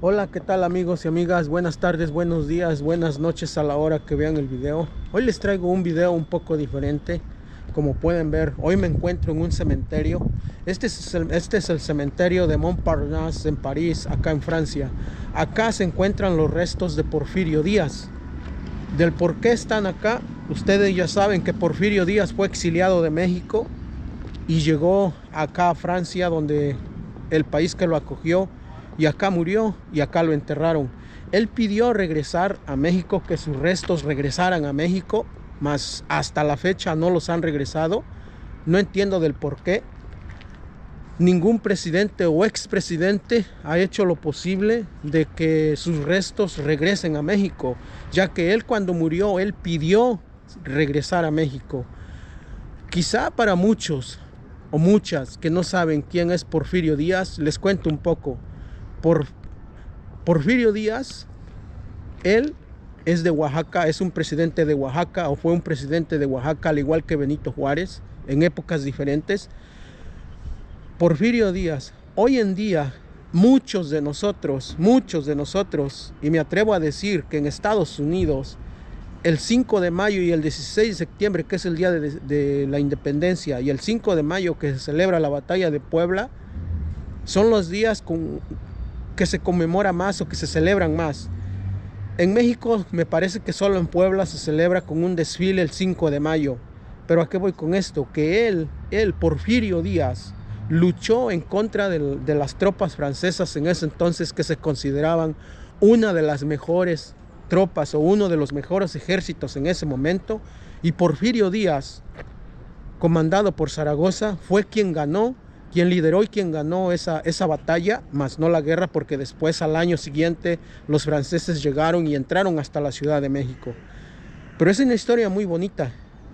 Hola, ¿qué tal amigos y amigas? Buenas tardes, buenos días, buenas noches a la hora que vean el video. Hoy les traigo un video un poco diferente. Como pueden ver, hoy me encuentro en un cementerio. Este es el cementerio de Montparnasse en París, acá en Francia. Acá se encuentran los restos de Porfirio Díaz. Del por qué están acá, ustedes ya saben que Porfirio Díaz fue exiliado de México y llegó acá a Francia, donde el país que lo acogió, y acá murió y acá lo enterraron. Él pidió regresar a México, que sus restos regresaran a México, mas hasta la fecha no los han regresado. No entiendo del por qué. Ningún presidente o expresidente ha hecho lo posible de que sus restos regresen a México, ya que él, cuando murió, él pidió regresar a México. Quizá para muchos o muchas que no saben quién es Porfirio Díaz, les cuento un poco. Porfirio Díaz, él es de Oaxaca, es un presidente de Oaxaca, o fue un presidente de Oaxaca, al igual que Benito Juárez, en épocas diferentes. Porfirio Díaz, hoy en día, muchos de nosotros, y me atrevo a decir que en Estados Unidos, el 5 de mayo y el 16 de septiembre, que es el día de la independencia, y el 5 de mayo, que se celebra la batalla de Puebla, son los días que se conmemora más o que se celebran más. En México me parece que solo en Puebla se celebra con un desfile el 5 de mayo. Pero ¿a qué voy con esto? Que él, Porfirio Díaz, luchó en contra de las tropas francesas en ese entonces, que se consideraban una de las mejores tropas o uno de los mejores ejércitos en ese momento. Y Porfirio Díaz, comandado por Zaragoza, fue quien lideró y quien ganó esa batalla, más no la guerra, porque después, al año siguiente, los franceses llegaron y entraron hasta la Ciudad de México. Pero es una historia muy bonita,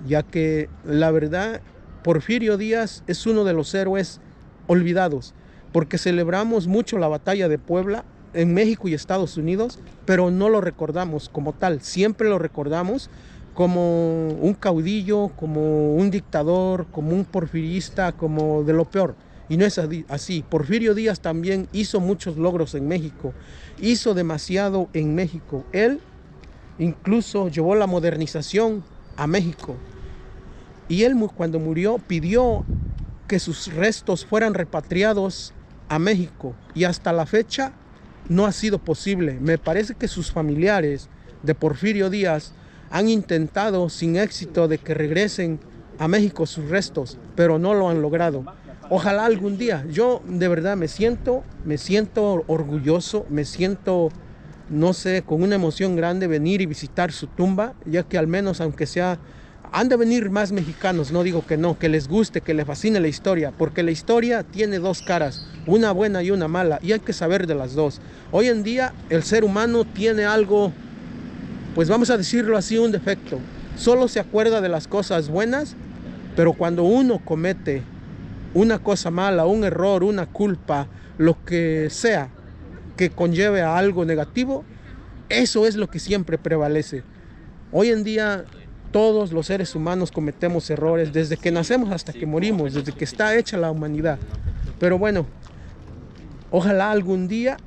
ya que la verdad, Porfirio Díaz es uno de los héroes olvidados, porque celebramos mucho la batalla de Puebla en México y Estados Unidos, pero no lo recordamos como tal. Siempre lo recordamos como un caudillo, como un dictador, como un porfirista, como de lo peor. Y no es así. Porfirio Díaz también hizo muchos logros en México, hizo demasiado en México. Él incluso llevó la modernización a México. Y él, cuando murió, pidió que sus restos fueran repatriados a México. Y hasta la fecha no ha sido posible. Me parece que sus familiares de Porfirio Díaz han intentado sin éxito de que regresen a México sus restos, pero no lo han logrado. Ojalá algún día. Yo de verdad me siento orgulloso, me siento, no sé, con una emoción grande venir y visitar su tumba, ya que al menos, aunque sea, han de venir más mexicanos, no digo que no, que les guste, que les fascine la historia, porque la historia tiene dos caras, una buena y una mala, y hay que saber de las dos. Hoy en día el ser humano tiene algo, pues vamos a decirlo así, un defecto. Solo se acuerda de las cosas buenas, pero cuando uno comete una cosa mala, un error, una culpa, lo que sea que conlleve a algo negativo, eso es lo que siempre prevalece. Hoy en día todos los seres humanos cometemos errores, desde que nacemos hasta que morimos, desde que está hecha la humanidad. Pero bueno, ojalá algún día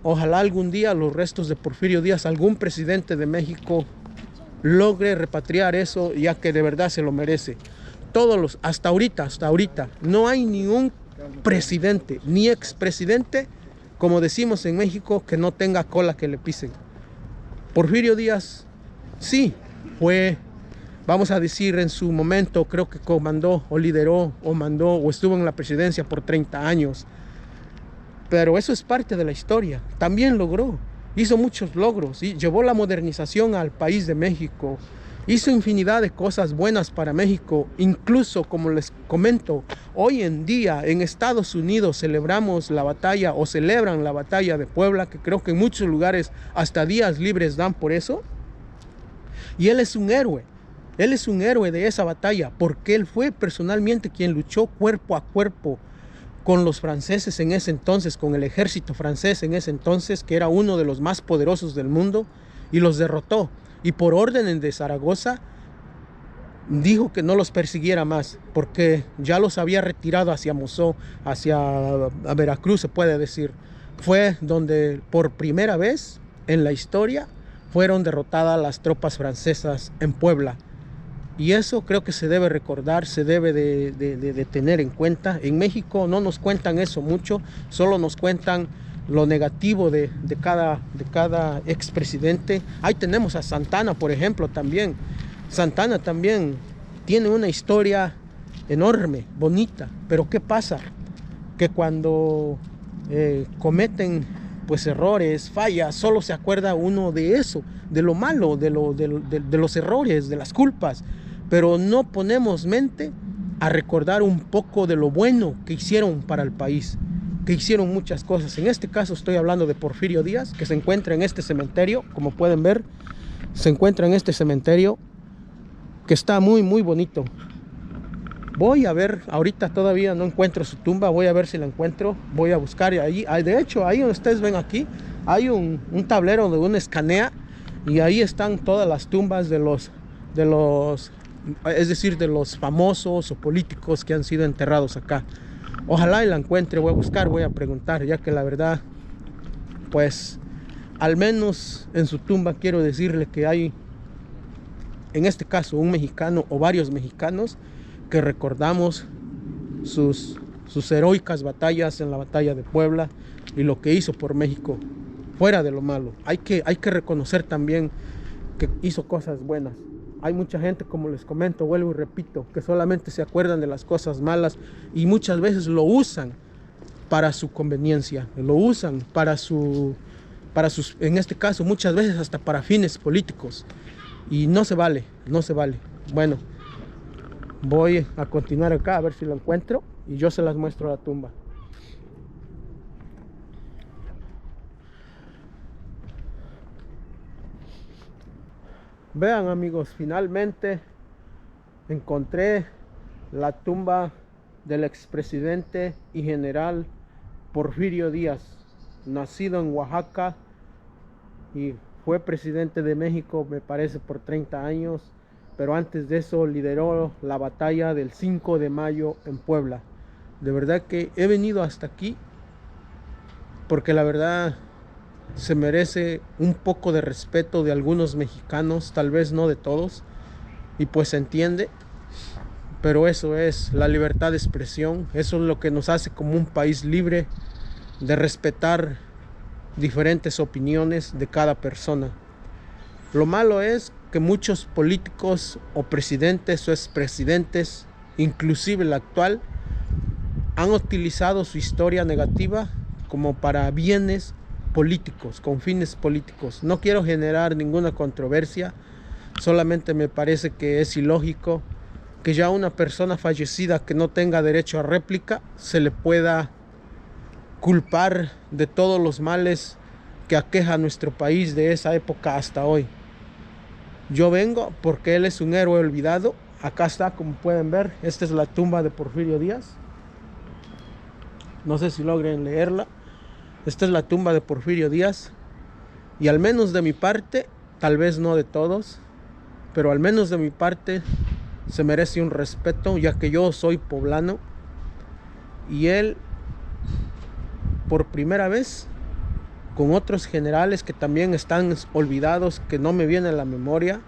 los restos de Porfirio Díaz, algún presidente de México, logre repatriar eso, ya que de verdad se lo merece. Hasta ahorita, no hay ni un presidente, ni expresidente, como decimos en México, que no tenga cola que le pisen. Porfirio Díaz, sí, fue, vamos a decir, en su momento, creo que comandó, o lideró, o mandó, o estuvo en la presidencia por 30 años. Pero eso es parte de la historia. También hizo muchos logros, y llevó la modernización al país de México. Hizo infinidad de cosas buenas para México. Incluso, como les comento, hoy en día en Estados Unidos celebramos la batalla, o celebran la batalla de Puebla, que creo que en muchos lugares hasta días libres dan por eso. Y él es un héroe. Él es un héroe de esa batalla, porque él fue personalmente quien luchó cuerpo a cuerpo con los franceses en ese entonces, con el ejército francés en ese entonces, que era uno de los más poderosos del mundo, y los derrotó. Y por orden de Zaragoza dijo que no los persiguiera más, porque ya los había retirado hacia Mosó, hacia Veracruz, se puede decir. fue donde por primera vez en la historia fueron derrotadas las tropas francesas en Puebla. Y eso creo que se debe recordar, se debe de tener en cuenta. En México no nos cuentan eso mucho, solo nos cuentan lo negativo de cada expresidente. Ahí tenemos a Santana, por ejemplo, también. Santana también tiene una historia enorme, bonita, pero ¿qué pasa? Que cuando cometen pues errores, fallas, solo se acuerda uno de eso, de lo malo, de los errores, de las culpas, pero no ponemos mente a recordar un poco de lo bueno que hicieron para el país, que hicieron muchas cosas. En este caso estoy hablando de Porfirio Díaz, que se encuentra en este cementerio, como pueden ver, se encuentra en este cementerio, que está muy bonito. Voy a ver, ahorita todavía no encuentro su tumba, voy a ver si la encuentro, voy a buscar ahí. De hecho, ahí donde ustedes ven aquí, hay un tablero donde uno escanea y ahí están todas las tumbas es decir, de los famosos o políticos que han sido enterrados acá. Ojalá y la encuentre, voy a buscar, voy a preguntar, ya que la verdad, pues, al menos en su tumba quiero decirle que hay, en este caso, un mexicano o varios mexicanos que recordamos sus heroicas batallas en la batalla de Puebla y lo que hizo por México, fuera de lo malo. Hay que reconocer también que hizo cosas buenas. Hay mucha gente, como les comento, vuelvo y repito, que solamente se acuerdan de las cosas malas y muchas veces lo usan para su conveniencia, lo usan para sus, en este caso, muchas veces hasta para fines políticos. Y no se vale, no se vale. Bueno, voy a continuar acá a ver si lo encuentro y yo se las muestro a la tumba. Vean, amigos, finalmente encontré la tumba del expresidente y general Porfirio Díaz, nacido en Oaxaca y fue presidente de México, me parece, por 30 años, pero antes de eso lideró la batalla del 5 de mayo en Puebla. De verdad que he venido hasta aquí porque la verdad se merece un poco de respeto de algunos mexicanos, tal vez no de todos, y pues se entiende, pero eso es la libertad de expresión, eso es lo que nos hace como un país libre, de respetar diferentes opiniones de cada persona. Lo malo es que muchos políticos o presidentes o expresidentes, inclusive el actual, han utilizado su historia negativa como para bienes políticos, con fines políticos. No quiero generar ninguna controversia, solamente me parece que es ilógico que ya una persona fallecida que no tenga derecho a réplica se le pueda culpar de todos los males que aqueja a nuestro país de esa época hasta hoy. Yo vengo porque él es un héroe olvidado. Acá está, como pueden ver, esta es la tumba de Porfirio Díaz. No sé si logren leerla. Esta es la tumba de Porfirio Díaz y al menos de mi parte, tal vez no de todos, pero al menos de mi parte se merece un respeto, ya que yo soy poblano y él por primera vez con otros generales que también están olvidados, que no me viene a la memoria,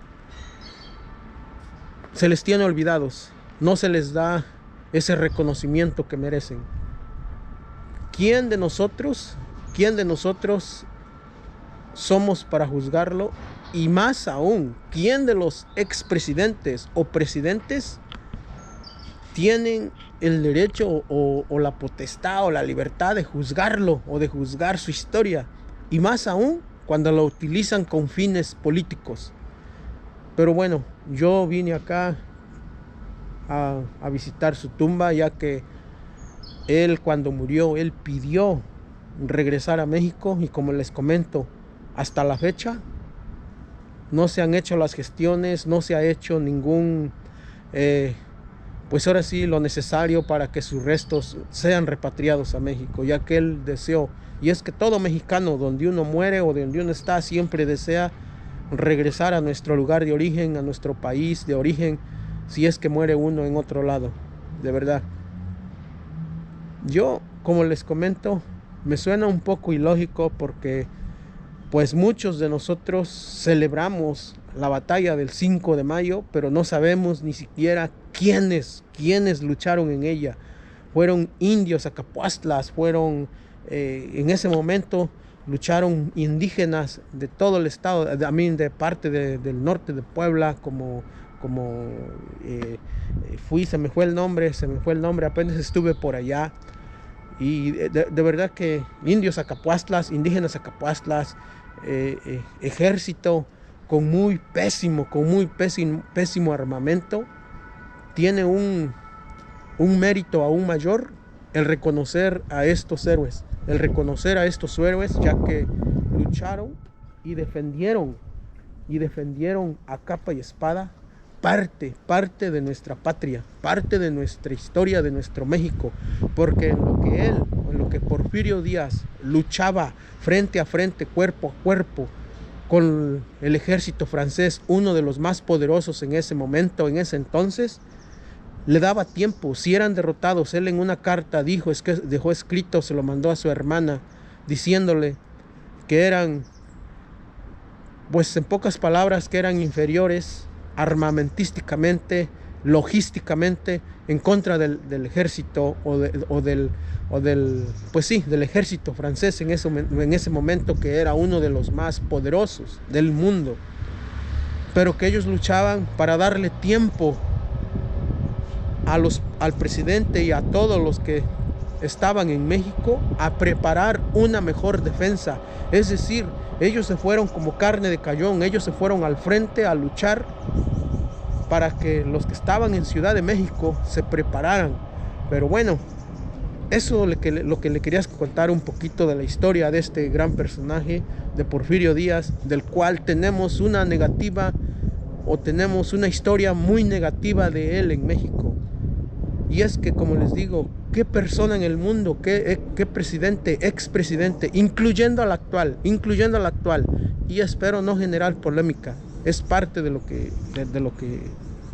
se les tiene olvidados, no se les da ese reconocimiento que merecen. ¿Quién de nosotros somos para juzgarlo? Y más aún, ¿quién de los expresidentes o presidentes tienen el derecho o la potestad o la libertad de juzgarlo o de juzgar su historia? Y más aún cuando lo utilizan con fines políticos. Pero bueno, yo vine acá a visitar su tumba, ya que él, cuando murió, él pidió regresar a México y, como les comento, hasta la fecha no se han hecho las gestiones, no se ha hecho ningún pues ahora sí, lo necesario para que sus restos sean repatriados a México, ya que él deseó, y es que todo mexicano, donde uno muere o donde uno está, siempre desea regresar a nuestro lugar de origen, a nuestro país de origen, si es que muere uno en otro lado. De verdad, yo, como les comento, me suena un poco ilógico porque pues muchos de nosotros celebramos la batalla del 5 de mayo, pero no sabemos ni siquiera quiénes lucharon en ella. Fueron indios acapuastlas, fueron en ese momento lucharon indígenas de todo el estado, de parte del norte de Puebla, se me fue el nombre, apenas estuve por allá. Y de verdad que indios acapuastlas, indígenas acapuastlas, ejército con muy pésimo armamento, tiene un mérito aún mayor el reconocer a estos héroes, ya que lucharon y defendieron a capa y espada parte de nuestra patria, parte de nuestra historia, de nuestro México, porque en lo que Porfirio Díaz luchaba frente a frente, cuerpo a cuerpo, con el ejército francés, uno de los más poderosos en ese momento, en ese entonces, le daba tiempo. Si eran derrotados, él en una carta dejó escrito, se lo mandó a su hermana, diciéndole que eran, pues en pocas palabras, que eran inferiores armamentísticamente, logísticamente, en contra del ejército del ejército francés en ese momento, que era uno de los más poderosos del mundo, pero que ellos luchaban para darle tiempo al presidente y a todos los que estaban en México a preparar una mejor defensa. Es decir, ellos se fueron como carne de cañón, ellos se fueron al frente a luchar para que los que estaban en Ciudad de México se prepararan. Pero bueno, eso es lo que le quería contar un poquito de la historia de este gran personaje de Porfirio Díaz, del cual tenemos una historia muy negativa de él en México. Y es que, como les digo, qué persona en el mundo, qué presidente, expresidente, incluyendo al actual, y espero no generar polémica, es parte de lo que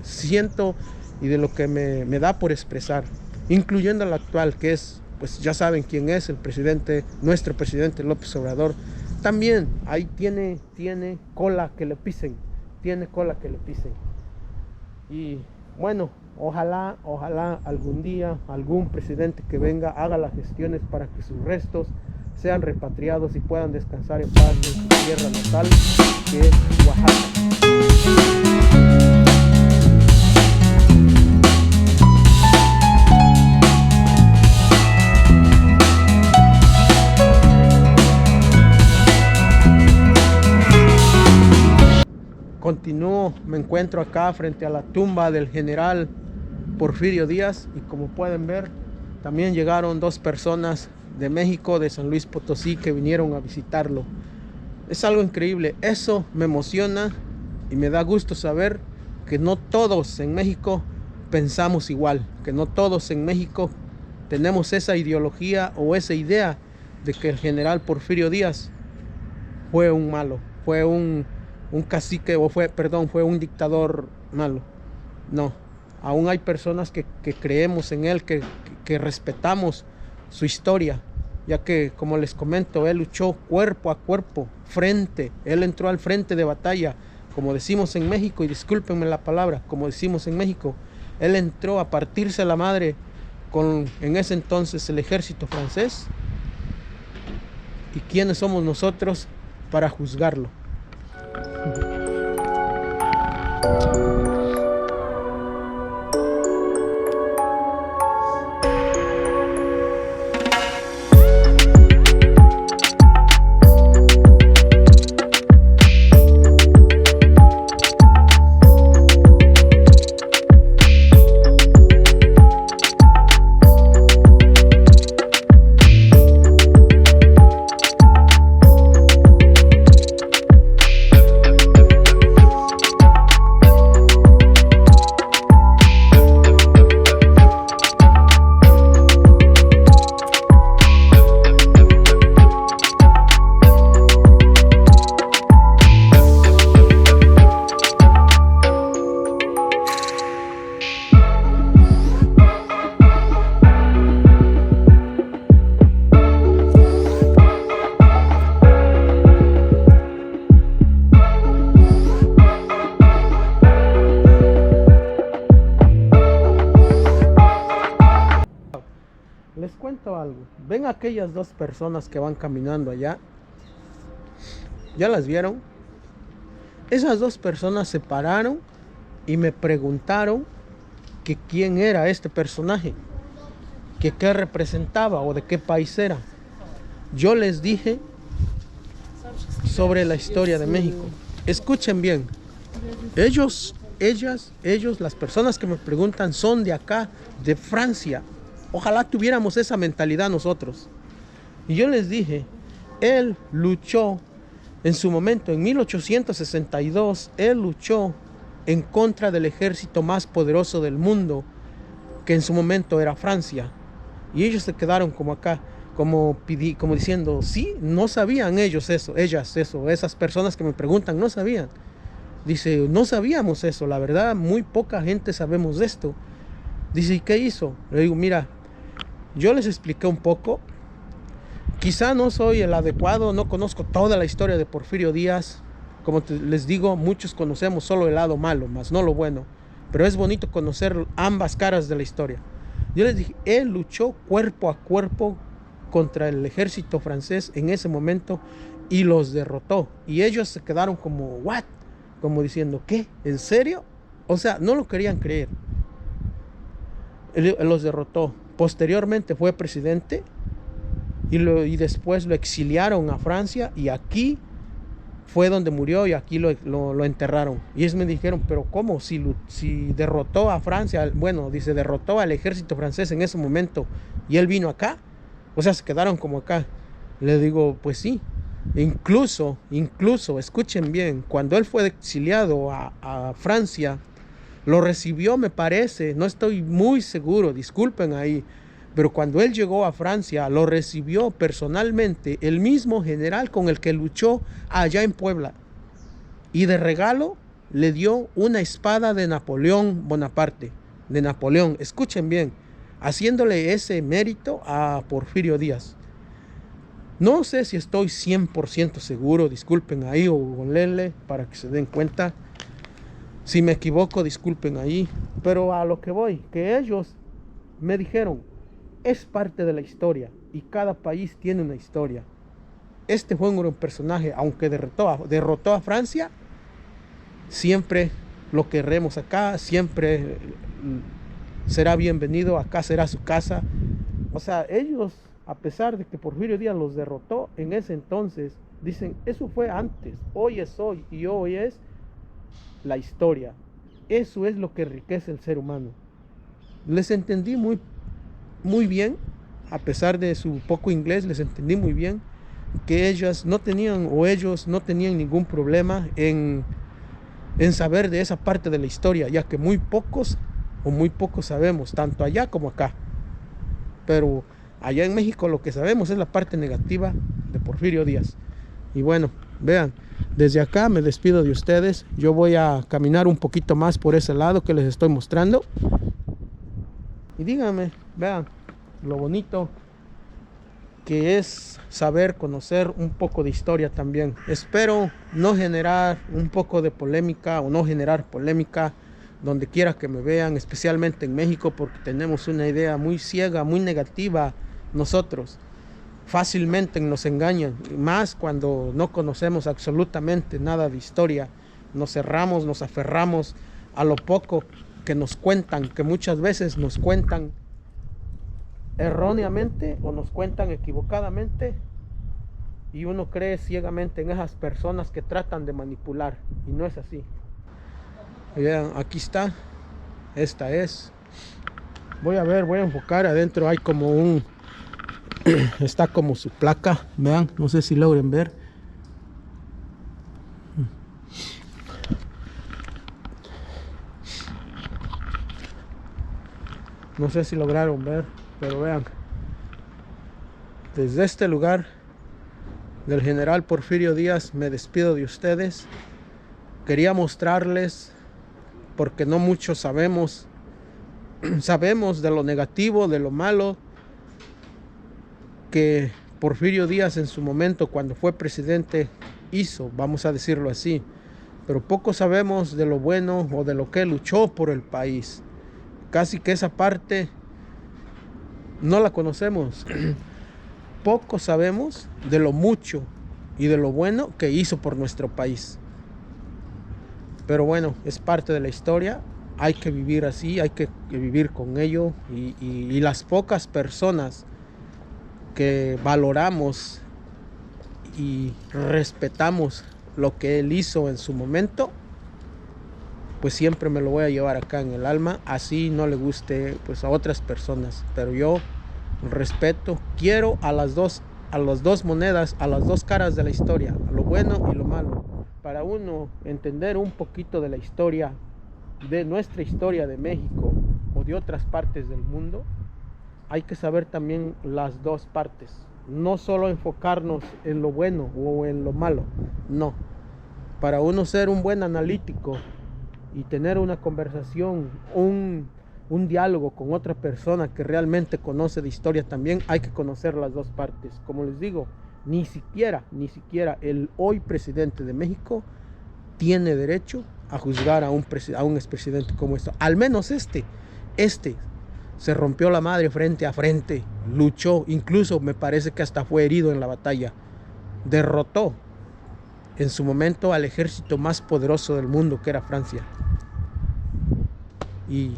siento y de lo que me da por expresar, incluyendo al actual, que es, pues ya saben quién es, nuestro presidente López Obrador. También ahí tiene cola que le pisen, y bueno, ojalá algún día algún presidente que venga haga las gestiones para que sus restos sean repatriados y puedan descansar en paz en su tierra natal, que es Oaxaca. Continúo, me encuentro acá frente a la tumba del general Porfirio Díaz, y como pueden ver, también llegaron 2 personas de México, de San Luis Potosí, que vinieron a visitarlo. Es algo increíble, eso me emociona y me da gusto saber que no todos en México pensamos igual, que no todos en México tenemos esa ideología o esa idea de que el general Porfirio Díaz fue un malo, fue un cacique, fue un dictador malo. No, aún hay personas que creemos en él, que respetamos su historia, ya que, como les comento, él luchó cuerpo a cuerpo, él entró al frente de batalla, como decimos en México, y discúlpenme la palabra, como decimos en México, él entró a partirse la madre en ese entonces el ejército francés. ¿Y quiénes somos nosotros para juzgarlo? cuento algo. ¿Ven aquellas dos personas que van caminando allá? ¿Ya las vieron? Esas dos personas se pararon y me preguntaron que quién era este personaje, que qué representaba o de qué país era. Yo les dije sobre la historia de México. Escuchen bien. Ellos, las personas que me preguntan son de acá, de Francia. Ojalá tuviéramos esa mentalidad nosotros. Y yo les dije, él luchó en su momento, en 1862, él luchó en contra del ejército más poderoso del mundo, que en su momento era Francia. Y ellos se quedaron como acá, como diciendo, sí, no sabían ellos eso, ellas eso, esas personas que me preguntan, no sabían. Dice, no sabíamos eso, la verdad, muy poca gente sabemos de esto. Dice, ¿y qué hizo? Le digo, mira, yo les expliqué un poco. Quizá no soy el adecuado, no conozco toda la historia de Porfirio Díaz. Como les digo, muchos conocemos solo el lado malo, más no lo bueno. Pero es bonito conocer ambas caras de la historia. Yo les dije, él luchó cuerpo a cuerpo contra el ejército francés en ese momento y los derrotó. Y ellos se quedaron como, ¿what? Como diciendo, ¿qué? ¿En serio? O sea, no lo querían creer. Él los derrotó. Posteriormente fue presidente y después lo exiliaron a Francia y aquí fue donde murió y aquí lo enterraron. Y ellos me dijeron, pero ¿cómo? Si derrotó a Francia, bueno, dice, derrotó al ejército francés en ese momento y él vino acá. O sea, se quedaron como acá. Le digo, pues sí. Incluso, escuchen bien, cuando él fue exiliado a Francia, lo recibió, me parece, no estoy muy seguro, disculpen ahí, pero cuando él llegó a Francia, lo recibió personalmente el mismo general con el que luchó allá en Puebla. Y de regalo le dio una espada de Napoleón Bonaparte, de Napoleón, escuchen bien, haciéndole ese mérito a Porfirio Díaz. No sé si estoy 100% seguro, disculpen ahí o googleele para que se den cuenta. Si me equivoco, disculpen ahí. Pero a lo que voy, que ellos me dijeron, es parte de la historia y cada país tiene una historia. Este fue un personaje, aunque derrotó a Francia, siempre lo querremos acá, siempre será bienvenido, acá será su casa. O sea, ellos, a pesar de que Porfirio Díaz los derrotó en ese entonces, dicen, eso fue antes, hoy es hoy y hoy es la historia. Eso es lo que enriquece el ser humano. Les entendí muy bien, a pesar de su poco inglés, les entendí muy bien que ellos no tenían ningún problema en saber de esa parte de la historia, ya que muy pocos sabemos, tanto allá como acá. Pero allá en México lo que sabemos es la parte negativa de Porfirio Díaz. Y bueno, vean, desde acá me despido de ustedes. Yo voy a caminar un poquito más por ese lado que les estoy mostrando. Y díganme, vean, lo bonito que es saber conocer un poco de historia también. Espero no generar un poco de polémica o no generar polémica donde quiera que me vean, especialmente en México, porque tenemos una idea muy ciega, muy negativa nosotros. Fácilmente nos engañan, más cuando no conocemos absolutamente nada de historia. Nos cerramos, nos aferramos a lo poco que nos cuentan, que muchas veces nos cuentan erróneamente o nos cuentan equivocadamente, y uno cree ciegamente en esas personas que tratan de manipular, y no es así. Vean, aquí está, esta es. Voy a enfocar adentro, hay como un está como su placa, vean, no sé si logren ver. No sé si lograron ver, pero vean, desde este lugar del general Porfirio Díaz me despido de ustedes. Quería mostrarles, porque no muchos sabemos de lo negativo, de lo malo que Porfirio Díaz en su momento, cuando fue presidente, hizo, vamos a decirlo así. Pero poco sabemos de lo bueno o de lo que luchó por el país. Casi que esa parte no la conocemos. Poco sabemos de lo mucho y de lo bueno que hizo por nuestro país. Pero bueno, es parte de la historia. Hay que vivir así, hay que vivir con ello. Y las pocas personas que valoramos y respetamos lo que él hizo en su momento, pues siempre me lo voy a llevar acá en el alma, así no le guste pues a otras personas. Pero yo respeto, quiero a las dos monedas, a las dos caras de la historia, a lo bueno y lo malo. Para uno entender un poquito de la historia, de nuestra historia de México o de otras partes del mundo, hay que saber también las dos partes. No solo enfocarnos en lo bueno o en lo malo, no. Para uno ser un buen analítico y tener una conversación, un diálogo con otra persona que realmente conoce de historia también, hay que conocer las dos partes. Como les digo, ni siquiera el hoy presidente de México tiene derecho a juzgar a un expresidente como esto. Al menos este se rompió la madre frente a frente, luchó, incluso me parece que hasta fue herido en la batalla, derrotó en su momento al ejército más poderoso del mundo, que era Francia. ¿Y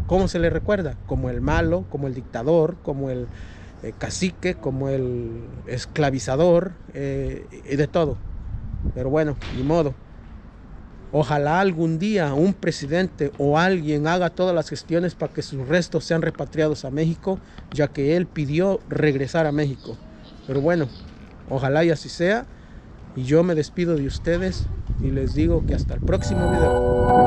cómo se le recuerda? Como el malo, como el dictador, como el cacique, como el esclavizador, y de todo. Pero bueno, ni modo. Ojalá algún día un presidente o alguien haga todas las gestiones para que sus restos sean repatriados a México, ya que él pidió regresar a México. Pero bueno, ojalá y así sea. Y yo me despido de ustedes y les digo que hasta el próximo video.